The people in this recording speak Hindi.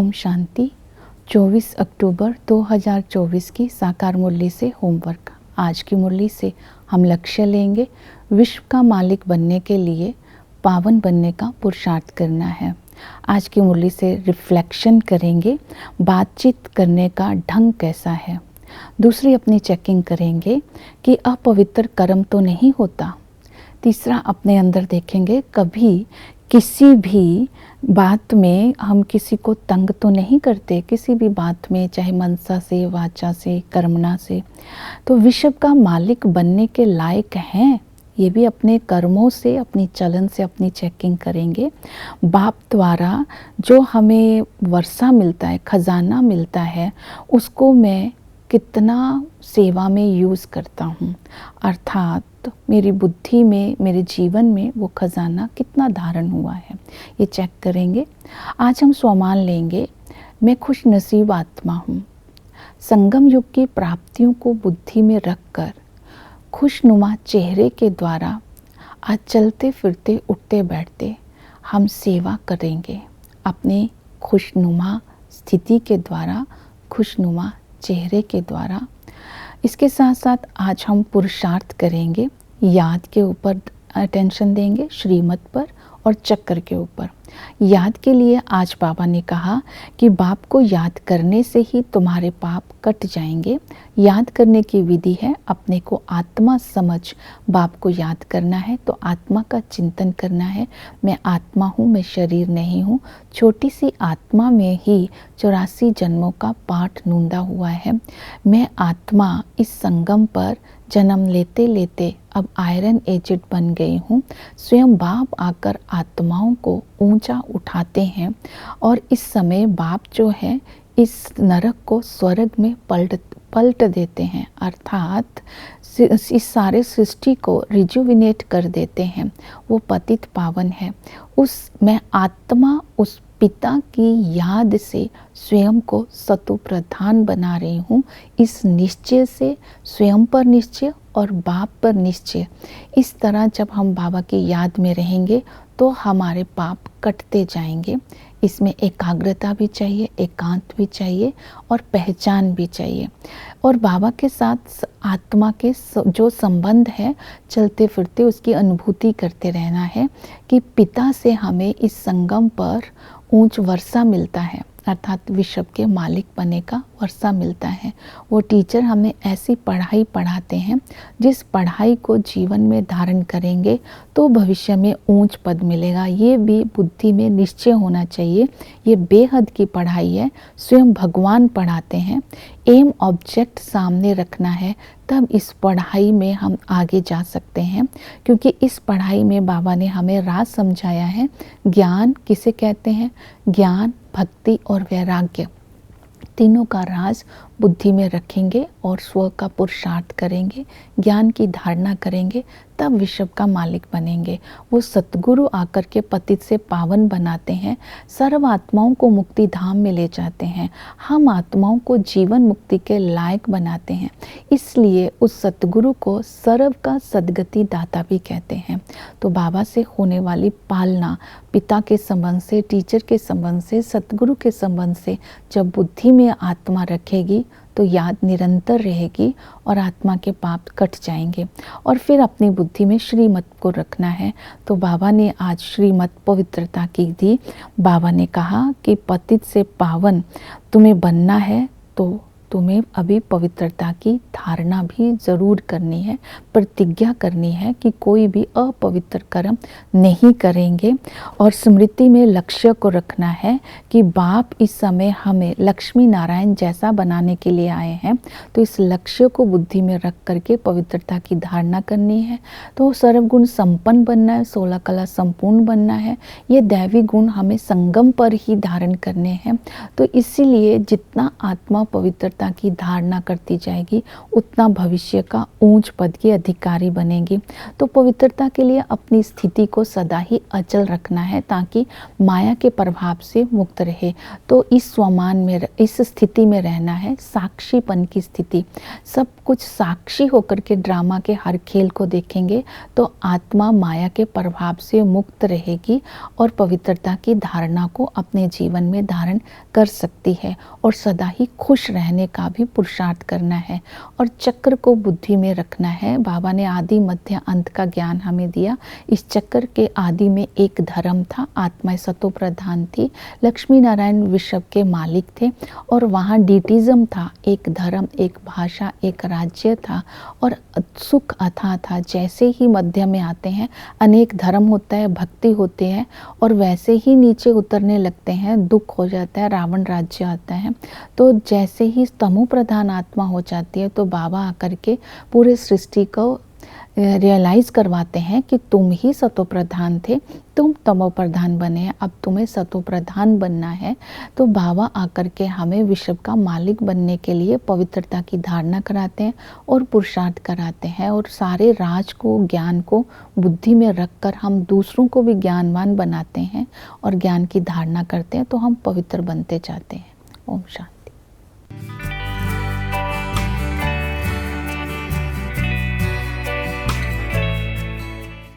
ओम शांति। 24 अक्टूबर 2024 की साकार मुरली से होमवर्क। आज की मुरली से हम लक्ष्य लेंगे विश्व का मालिक बनने के लिए पावन बनने का पुरुषार्थ करना है। आज की मुरली से रिफ्लेक्शन करेंगे, बातचीत करने का ढंग कैसा है। दूसरी अपनी चेकिंग करेंगे कि अपवित्र कर्म तो नहीं होता। तीसरा अपने अंदर देखेंगे कभी किसी भी बात में हम किसी को तंग तो नहीं करते, किसी भी बात में, चाहे मनसा से, वाचा से, कर्मणा से। तो विश्व का मालिक बनने के लायक हैं, ये भी अपने कर्मों से, अपनी चलन से अपनी चेकिंग करेंगे। बाप द्वारा जो हमें वर्षा मिलता है, खजाना मिलता है, उसको मैं कितना सेवा में यूज़ करता हूँ, अर्थात मेरी बुद्धि में, मेरे जीवन में वो खजाना कितना धारण हुआ है, ये चेक करेंगे। आज हम स्वमान लेंगे, मैं खुश नसीब आत्मा हूँ। संगम युग की प्राप्तियों को बुद्धि में रखकर खुशनुमा चेहरे के द्वारा आज चलते फिरते उठते बैठते हम सेवा करेंगे। अपने खुशनुमा स्थिति के द्वारा, खुशनुमा चेहरे के द्वारा। इसके साथ साथ आज हम पुरुषार्थ करेंगे, याद के ऊपर अटेंशन देंगे, श्रीमत पर और चक्र के ऊपर। याद के लिए आज बाबा ने कहा कि बाप को याद करने से ही तुम्हारे पाप कट जाएंगे। याद करने की विधि है अपने को आत्मा समझ बाप को याद करना है, तो आत्मा का चिंतन करना है। मैं आत्मा हूँ, मैं शरीर नहीं हूँ। छोटी सी आत्मा में ही 84 जन्मों का पाठ नूंदा हुआ है। मैं आत्मा इस संगम पर जन्म लेते लेते अब आयरन एजेड बन गई हूँ। स्वयं बाप आकर आत्माओं को ऊंचा उठाते हैं और इस समय बाप जो है इस नरक को स्वर्ग में पलट देते हैं, अर्थात इस सारे सृष्टि को रिजुविनेट कर देते हैं। वो पतित पावन है। मैं आत्मा उस पिता की याद से स्वयं को सतु प्रधान बना रही हूँ। इस निश्चय से, स्वयं पर निश्चय और बाप पर निश्चय, इस तरह जब हम बाबा की याद में रहेंगे तो हमारे पाप कटते जाएंगे। इसमें एकाग्रता भी चाहिए, एकांत भी चाहिए और पहचान भी चाहिए। और बाबा के साथ आत्मा के जो संबंध है, चलते फिरते उसकी अनुभूति करते रहना है कि पिता से हमें इस संगम पर ऊंच वर्षा मिलता है, अर्थात विश्व के मालिक बनने का वर्षा मिलता है। वो टीचर हमें ऐसी पढ़ाई पढ़ाते हैं जिस पढ़ाई को जीवन में धारण करेंगे तो भविष्य में ऊंच पद मिलेगा। ये भी बुद्धि में निश्चय होना चाहिए। ये बेहद की पढ़ाई है, स्वयं भगवान पढ़ाते हैं। एम ऑब्जेक्ट सामने रखना है, तब इस पढ़ाई में हम आगे जा सकते हैं, क्योंकि इस पढ़ाई में बाबा ने हमें राज समझाया है। ज्ञान किसे कहते हैं? ज्ञान, भक्ति और वैराग्य, तीनों का राज बुद्धि में रखेंगे और स्व का पुरुषार्थ करेंगे, ज्ञान की धारणा करेंगे, तब विश्व का मालिक बनेंगे। वो सतगुरु आकर के पतित से पावन बनाते हैं, सर्व आत्माओं को मुक्ति धाम में ले जाते हैं, हम आत्माओं को जीवन मुक्ति के लायक बनाते हैं। इसलिए उस सतगुरु को सर्व का सद्गति दाता भी कहते हैं। तो बाबा से होने वाली पालना, पिता के संबंध से, टीचर के संबंध से, सतगुरु के संबंध से जब बुद्धि में आत्मा रखेगी तो याद निरंतर रहेगी और आत्मा के पाप कट जाएंगे। और फिर अपनी बुद्धि में श्रीमत को रखना है। तो बाबा ने आज श्रीमत पवित्रता की दी। बाबा ने कहा कि पतित से पावन तुम्हें बनना है तो तुम्हें अभी पवित्रता की धारणा भी ज़रूर करनी है, प्रतिज्ञा करनी है कि कोई भी अपवित्र कर्म नहीं करेंगे। और स्मृति में लक्ष्य को रखना है कि बाप इस समय हमें लक्ष्मी नारायण जैसा बनाने के लिए आए हैं, तो इस लक्ष्य को बुद्धि में रख करके पवित्रता की धारणा करनी है। तो सर्वगुण संपन्न बनना है, 16 कला संपूर्ण बनना है। ये दैवी गुण हमें संगम पर ही धारण करने हैं। तो इसीलिए जितना आत्मा पवित्र पवित्रता की धारणा करती जाएगी, उतना भविष्य का ऊंच पद की अधिकारी बनेगी। तो पवित्रता के लिए अपनी स्थिति को सदा ही अचल रखना है ताकि माया के प्रभाव से मुक्त रहे। तो इस स्वमान में, इस स्थिति में रहना है, साक्षीपन की स्थिति। सब कुछ साक्षी होकर के ड्रामा के हर खेल को देखेंगे तो आत्मा माया के प्रभाव से मुक्त रहेगी और पवित्रता की धारणा को अपने जीवन में धारण कर सकती है और सदा ही खुश रहने का भी पुरुषार्थ करना है और चक्र को बुद्धि में रखना है। बाबा ने आदि मध्य अंत का ज्ञान हमें दिया। इस चक्र के आदि में एक धर्म था, आत्मा सतो प्रधान थी, लक्ष्मी नारायण विश्व के मालिक थे और वहाँ डीटिज्म था, एक धर्म, एक भाषा, एक राज्य था और सुख अथा था। जैसे ही मध्य में आते हैं अनेक धर्म होता है, भक्ति होते हैं और वैसे ही नीचे उतरने लगते हैं, दुख हो जाता है, रावण राज्य आता है। तो जैसे ही तमो प्रधान आत्मा हो जाती है तो बाबा आकर के पूरे सृष्टि को रियलाइज़ करवाते हैं कि तुम ही सतो प्रधान थे, तुम तमो प्रधान बने हैं, अब तुम्हें सतो प्रधान बनना है। तो बाबा आकर के हमें विश्व का मालिक बनने के लिए पवित्रता की धारणा कराते हैं और पुरुषार्थ कराते हैं और सारे राज को, ज्ञान को बुद्धि में रखकर हम दूसरों को भी ज्ञानवान बनाते हैं और ज्ञान की धारणा करते हैं तो हम पवित्र बनते जाते हैं। ओम शांति।